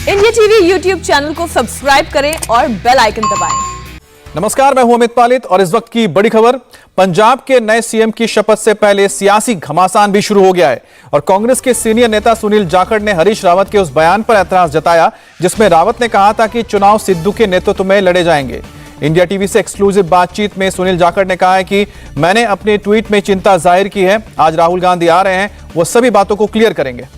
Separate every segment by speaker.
Speaker 1: India TV YouTube channel को subscribe करें और बेल आइकन दबाएं।
Speaker 2: नमस्कार, मैं हूं अमित पालित और इस वक्त की बड़ी खबर। पंजाब के नए सीएम की शपथ से पहले सियासी घमासान भी शुरू हो गया है और कांग्रेस के सीनियर नेता सुनील जाखड़ ने हरीश रावत के उस बयान पर ऐतराज जताया जिसमें रावत ने कहा था कि चुनाव सिद्धू के नेतृत्व में लड़े जाएंगे। इंडिया टीवी से एक्सक्लूसिव बातचीत में सुनील जाखड़ ने कहा है कि मैंने अपने ट्वीट में चिंता जाहिर की है, आज राहुल गांधी आ रहे हैं, वो सभी बातों को क्लियर करेंगे।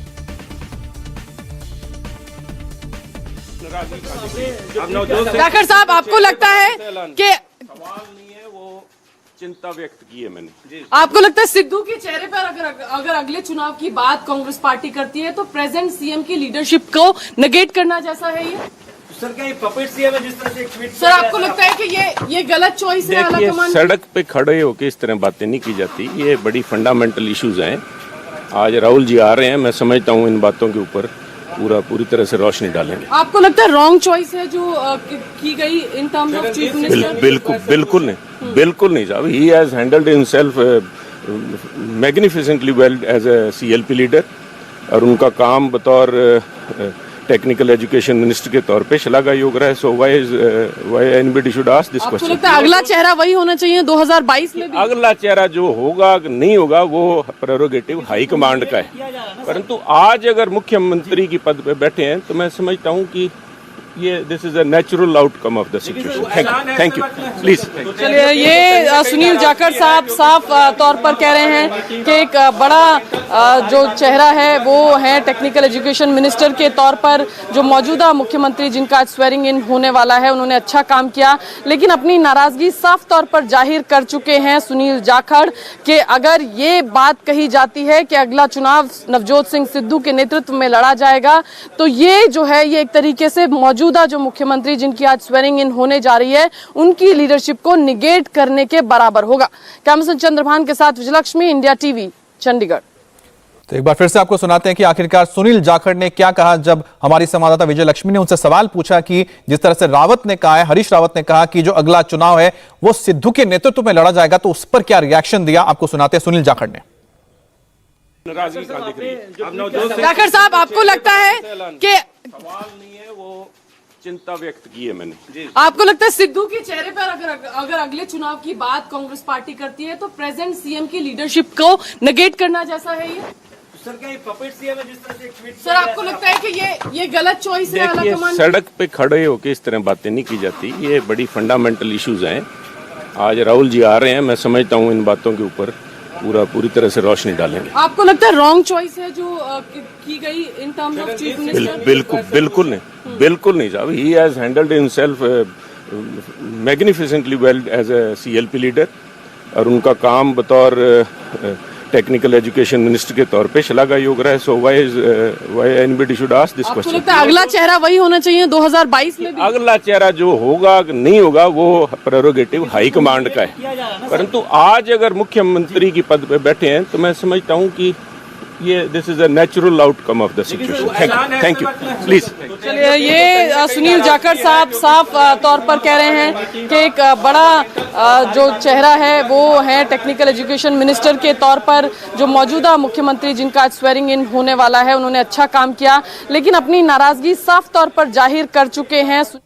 Speaker 3: जाखड़ साहब, आपको लगता है कि
Speaker 4: सवाल नहीं है, वो चिंता व्यक्त की है मैंने।
Speaker 3: आपको लगता है सिद्धू के चेहरे पर अगर अगले चुनाव की बात कांग्रेस पार्टी करती है तो प्रेजेंट सीएम की लीडरशिप को नेगेट करना जैसा है ये?
Speaker 5: सर क्या ये पपेट सीएम है जिस तरह से एक ट्वीट?
Speaker 3: सर, आपको लगता है कि ये गलत चॉइस है?
Speaker 4: देखिए, सड़क पे खड़े होकर इस तरह बातें नहीं की जाती, ये बड़ी फंडामेंटल इश्यूज हैं। आज राहुल जी आ रहे हैं, मैं समझता हूँ इन बातों के ऊपर पूरी तरह से रोशनी डालेंगे।
Speaker 3: आपको लगता है रॉन्ग चॉइस है जो की गई in terms of chief minister?
Speaker 4: बिल्कुल नहीं साहब। He has handled himself magnificently well as a CLP leader और उनका काम बतौर टेक्निकल एजुकेशन मिनिस्टर के तौर पे शलाघायोग रहा है। So why anybody should ask this question?
Speaker 3: आपको लगता है अगला चेहरा वही होना चाहिए 2022 में भी?
Speaker 4: अगला चेहरा जो होगा नहीं होगा वो प्रेरोगेटिव हाई कमांड का है, परंतु आज अगर मुख्यमंत्री की पद पे बैठे हैं तो मैं समझता हूं कि ये this is a natural outcome of the situation. Thank you please.
Speaker 3: चलिए, ये सुनील जाखड़ साहब साफ तौर पर कह रहे हैं कि एक बड़ा जो चेहरा है वो है टेक्निकल एजुकेशन मिनिस्टर के तौर पर जो मौजूदा मुख्यमंत्री जिनका आज स्वेरिंग इन होने वाला है, उन्होंने अच्छा काम किया, लेकिन अपनी नाराजगी साफ तौर पर जाहिर कर चुके हैं सुनील जाखड़ कि अगर ये बात कही जाती है कि अगला चुनाव नवजोत सिंह सिद्धू के नेतृत्व में लड़ा जाएगा तो ये जो है ये एक तरीके से मौजूदा जो मुख्यमंत्री जिनकी आज स्वेरिंग इन होने जा रही है उनकी लीडरशिप को निगेट करने के बराबर होगा। कैमरामैन चंद्रभान के साथ विजयलक्ष्मी, इंडिया टीवी, चंडीगढ़।
Speaker 2: तो एक बार फिर से आपको सुनाते हैं कि आखिरकार सुनील जाखड़ ने क्या कहा जब हमारी संवाददाता विजयलक्ष्मी ने उनसे सवाल पूछा कि जिस तरह से रावत ने कहा है, हरीश रावत ने कहा कि जो अगला चुनाव है वो सिद्धू के नेतृत्व में लड़ा जाएगा, तो उस पर क्या रिएक्शन दिया, आपको सुनाते हैं सुनील जाखड़ ने।
Speaker 3: जाखड़ साहब, आपको लगता है कि
Speaker 4: सवाल नहीं है, वो चिंता व्यक्त की है मैंने।
Speaker 3: आपको लगता है सिद्धू के चेहरे पर अगर अगले चुनाव की बात कांग्रेस पार्टी करती है तो प्रेजेंट सीएम की लीडरशिप को नेगेट करना जैसा है ये?
Speaker 5: सर क्या ये पपेट सीएम है जिस तरह से एक ट्वीट?
Speaker 3: सर, आपको लगता है कि ये गलत चॉइस है?
Speaker 4: देखिए, सड़क पे खड़े होकर इस तरह बातें नहीं की जाती, ये बड़ी फंडामेंटल इश्यूज हैं। आज राहुल जी आ रहे हैं, मैं समझता हूँ इन बातों के ऊपर पूरी तरह से रोशनी डालेंगे।
Speaker 3: आपको लगता है रॉन्ग चॉइस है जो की गई in terms of chief minister?
Speaker 4: बिल्कुल नहीं साहब। He has handled himself magnificently well as a CLP leader और उनका काम बतौर टेक्निकल एजुकेशन मिनिस्टर के तौर पे शलाघायोग रहा है। So why anybody should ask this question?
Speaker 3: आपको लगता है अगला चेहरा वही होना चाहिए 2022 में भी?
Speaker 4: अगला चेहरा जो होगा नहीं होगा वो प्रेरोगेटिव हाई कमांड का है, परंतु आज अगर मुख्यमंत्री की पद पे बैठे हैं तो मैं समझता हूं कि ये this is a natural outcome of the situation. Thank you please.
Speaker 3: चलिए, ये सुनील जाखड़ साहब साफ तौर पर कह रहे हैं कि एक बड़ा जो चेहरा है वो है टेक्निकल एजुकेशन मिनिस्टर के तौर पर जो मौजूदा मुख्यमंत्री जिनका आज स्वेरिंग इन होने वाला है, उन्होंने अच्छा काम किया, लेकिन अपनी नाराजगी साफ तौर पर जाहिर कर चुके हैं।
Speaker 2: इस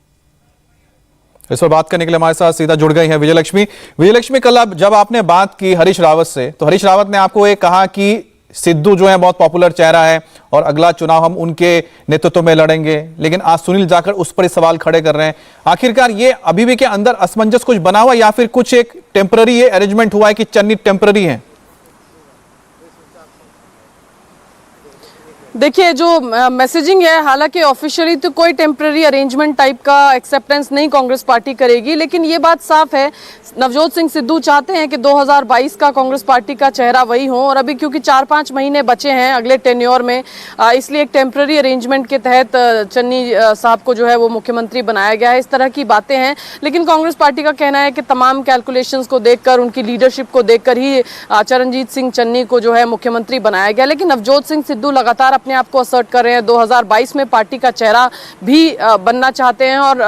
Speaker 2: पर बात करने के लिए हमारे साथ सीधा जुड़ गई है विजयलक्ष्मी। विजयलक्ष्मी, कल अब जब आपने बात की हरीश रावत से तो हरीश रावत ने आपको ये कहा कि सिद्धू जो है बहुत पॉपुलर चेहरा है और अगला चुनाव हम उनके नेतृत्व में लड़ेंगे, लेकिन आज सुनील जाखड़ उस पर सवाल खड़े कर रहे हैं। आखिरकार ये अभी भी के अंदर असमंजस कुछ बना हुआ या फिर कुछ एक टेम्पररी ये अरेंजमेंट हुआ है कि चन्नी टेम्पररी है?
Speaker 3: देखिए, जो मैसेजिंग है, हालांकि ऑफिशियली तो कोई टेम्पररी अरेंजमेंट टाइप का एक्सेप्टेंस नहीं कांग्रेस पार्टी करेगी, लेकिन ये बात साफ है नवजोत सिंह सिद्धू चाहते हैं कि 2022 का कांग्रेस पार्टी का चेहरा वही हो और अभी क्योंकि 4-5 महीने बचे हैं अगले टेन्योर में, इसलिए एक टेम्पररी अरेंजमेंट के तहत चन्नी साहब को जो है वो मुख्यमंत्री बनाया गया है। इस तरह की बातें हैं, लेकिन कांग्रेस पार्टी का कहना है कि तमाम कैलकुलेशंस को देखकर, उनकी लीडरशिप को देखकर ही चरणजीत सिंह चन्नी को जो है मुख्यमंत्री बनाया गया। लेकिन नवजोत सिंह सिद्धू लगातार अपने आप को असर्ट कर रहे हैं, 2022 में पार्टी का चेहरा भी बनना चाहते हैं। और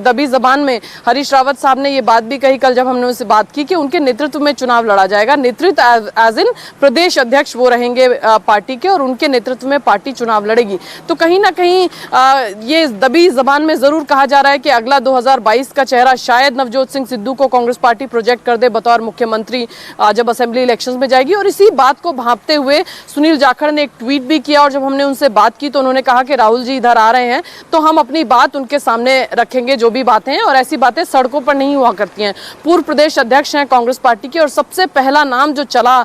Speaker 3: दबी जबान में हरीश रावत साहब ने ये बात भी कही कल जब हमने उनसे बात की कि उनके नेतृत्व में चुनाव लड़ा जाएगा। नेतृत्व एज इन प्रदेश अध्यक्ष वो रहेंगे पार्टी के, और उनके नेतृत्व में पार्टी चुनाव लड़ेगी। तो कहीं ना कहीं ये दबी जबान में जरूर कहा जा रहा है कि अगला 2022 का चेहरा शायद नवजोत सिंह सिद्धू को कांग्रेस पार्टी प्रोजेक्ट कर दे बतौर मुख्यमंत्री जब असेंबली इलेक्शंस में जाएगी। और इसी बात को भांपते हुए सुनील जाखड़ ने एक ट्वीट भी किया, और जब हमने उनसे बात की तो उन्होंने कहा कि राहुल जी इधर आ रहे हैं तो हम अपनी बात उनके सामने रखेंगे, जो भी बातें हैं, और ऐसी बातें सड़कों पर नहीं हुआ करती हैं। पूर्व प्रदेश अध्यक्ष हैं कांग्रेस पार्टी के, और सबसे पहला नाम जो चला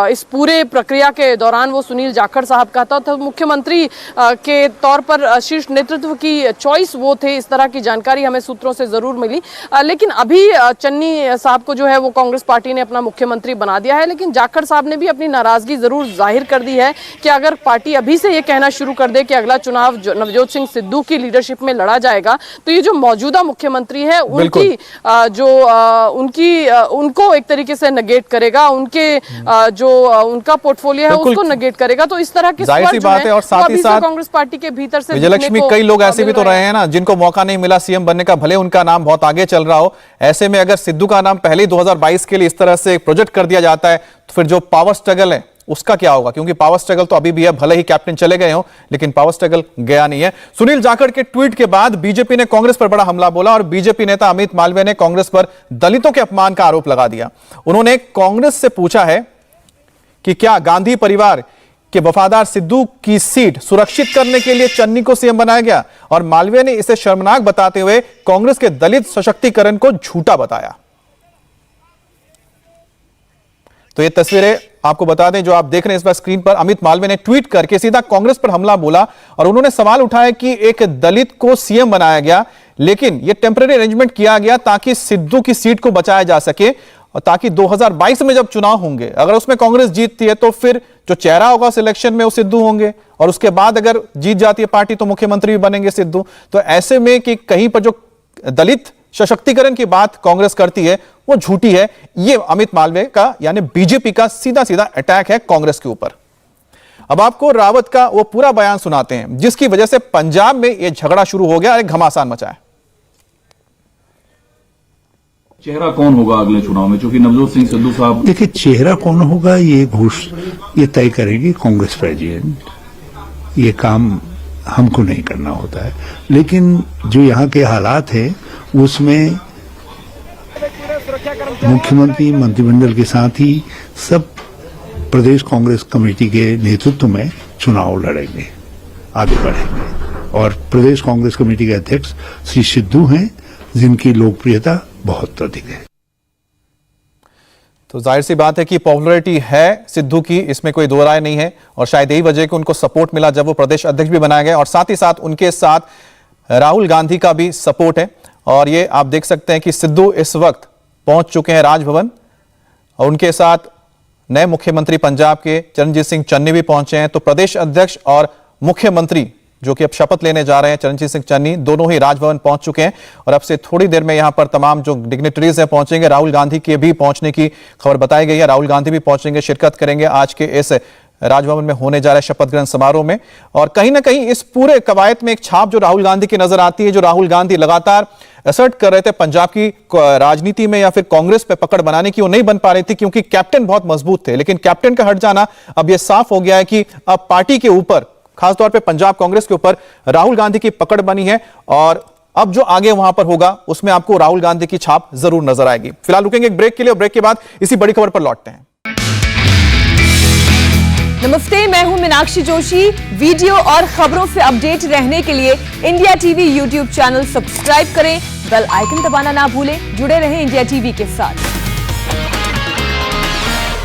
Speaker 3: इस पूरे प्रक्रिया के दौरान वो सुनील जाखड़ साहब का था। तो मुख्यमंत्री के तौर पर शीर्ष नेतृत्व की चॉइस वो थे, इस तरह की जानकारी हमें सूत्रों से जरूर मिली। लेकिन अभी चन्नी साहब को जो है वो कांग्रेस पार्टी ने अपना मुख्यमंत्री बना दिया है। लेकिन जाखड़ साहब ने भी अपनी नाराजगी जरूर जाहिर कर दी है कि अगर पार्टी अभी से ये कहना शुरू कर दे कि अगला चुनाव नवजोत सिंह सिद्धू की लीडरशिप में लड़ा जाएगा, तो ये जो मौजूदा मुख्यमंत्री है उनकी उनको एक तरीके से नेगेट करेगा, उनका पोर्टफोलियो है उसको नेगेट करेगा। तो इस तरह के
Speaker 2: जाहिर सी बात है। और साथ ही साथ
Speaker 3: कांग्रेस पार्टी के भीतर से
Speaker 2: विजयलक्ष्मी, कई लोग ऐसे भी तो रहे हैं ना जिनको मौका नहीं मिला सीएम बनने का, भले उनका नाम बहुत आगे चल रहा हो। ऐसे में अगर सिद्धू का नाम पहले 2022 के लिए इस तरह से प्रोजेक्ट कर दिया जाता है तो फिर जो पावर स्ट्रगल है उसका क्या होगा? क्योंकि पावर स्ट्रगल तो अभी भी है, भले ही कैप्टन चले गए हो लेकिन पावर स्ट्रगल गया नहीं है। सुनील जाखड़ के ट्वीट के बाद बीजेपी ने कांग्रेस पर बड़ा हमला बोला, और बीजेपी नेता अमित मालवीय ने कांग्रेस पर दलितों के अपमान का आरोप लगा दिया। उन्होंने कांग्रेस से पूछा है कि क्या गांधी परिवार के वफादार सिद्धू की सीट सुरक्षित करने के लिए चन्नी को सीएम बनाया गया, और मालवीय ने इसे शर्मनाक बताते हुए कांग्रेस के दलित सशक्तिकरण को झूठा बताया। तो ये तस्वीरें आपको बता दें जो आप देख रहे हैं इस बार स्क्रीन पर। अमित मालवीय ने ट्वीट करके सीधा कांग्रेस पर हमला बोला, और उन्होंने सवाल उठाया कि एक दलित को सीएम बनाया गया, लेकिन यह टेम्परेरी अरेंजमेंट किया गया ताकि सिद्धू की सीट को बचाया जा सके, और ताकि 2022 में जब चुनाव होंगे अगर उसमें कांग्रेस जीतती है तो फिर जो चेहरा होगा उस इलेक्शन में वो सिद्धू होंगे, और उसके बाद अगर जीत जाती है पार्टी तो मुख्यमंत्री भी बनेंगे सिद्धू। तो ऐसे में कि कहीं पर जो दलित सशक्तिकरण की बात कांग्रेस करती है वो झूठी है। ये अमित मालवीय का यानी बीजेपी का सीधा सीधा अटैक है कांग्रेस के ऊपर। अब आपको रावत का वो पूरा बयान सुनाते हैं जिसकी वजह से पंजाब में ये झगड़ा शुरू हो गया, एक घमासान मचा है।
Speaker 6: चेहरा कौन होगा अगले चुनाव में, क्योंकि नवजोत सिंह सिद्धू साहब,
Speaker 7: देखिए चेहरा कौन होगा ये तय करेगी कांग्रेस प्रेसिडेंट। ये काम हमको नहीं करना होता है, लेकिन जो यहाँ के हालात है उसमें मुख्यमंत्री मंत्रिमंडल के साथ ही सब प्रदेश कांग्रेस कमेटी के नेतृत्व में चुनाव लड़ेंगे, आगे बढ़ेंगे। और प्रदेश कांग्रेस कमेटी के अध्यक्ष श्री सिद्धू हैं जिनकी लोकप्रियता बहुत अधिक है।
Speaker 2: तो जाहिर सी बात है कि पॉपुलैरिटी है सिद्धू की, इसमें कोई दो राय नहीं है, और शायद यही वजह है कि उनको सपोर्ट मिला जब वो प्रदेश अध्यक्ष भी बनाए गए, और साथ ही साथ उनके साथ राहुल गांधी का भी सपोर्ट है। और ये आप देख सकते हैं कि सिद्धू इस वक्त पहुंच चुके हैं राजभवन, और उनके साथ नए मुख्यमंत्री पंजाब के चरणजीत सिंह चन्नी भी पहुंचे हैं। तो प्रदेश अध्यक्ष और मुख्यमंत्री जो कि अब शपथ लेने जा रहे हैं चरणजीत सिंह चन्नी, दोनों ही राजभवन पहुंच चुके हैं, और अब से थोड़ी देर में यहां पर तमाम जो डिग्निटरीज हैं पहुंचेंगे। राहुल गांधी के भी पहुंचने की खबर बताई गई है, राहुल गांधी भी पहुंचेंगे, शिरकत करेंगे आज के इस राजभवन में होने जा रहे शपथ ग्रहण समारोह में। और कहीं ना कहीं इस पूरे कवायद में एक छाप जो राहुल गांधी की नजर आती है, जो राहुल गांधी लगातार असर्ट कर रहे थे पंजाब की राजनीति में या फिर कांग्रेस पे पकड़ बनाने की, वो नहीं बन पा रही थी क्योंकि कैप्टन बहुत मजबूत थे। लेकिन कैप्टन का हट जाना अब यह साफ हो गया है कि अब पार्टी के ऊपर, खासतौर पे पंजाब कांग्रेस के ऊपर राहुल गांधी की पकड़ बनी है, और अब जो आगे वहां पर होगा उसमें आपको राहुल गांधी की छाप जरूर नजर आएगी। फिलहाल रुकेंगे एक ब्रेक के लिए, और ब्रेक के बाद इसी बड़ी खबर पर लौटते हैं।
Speaker 1: नमस्ते, मैं हूं मीनाक्षी जोशी। वीडियो और खबरों से अपडेट रहने के लिए India TV YouTube channel subscribe करें, बेल आइकन दबाना ना भूलें। जुड़े रहें इंडिया टीवी के साथ।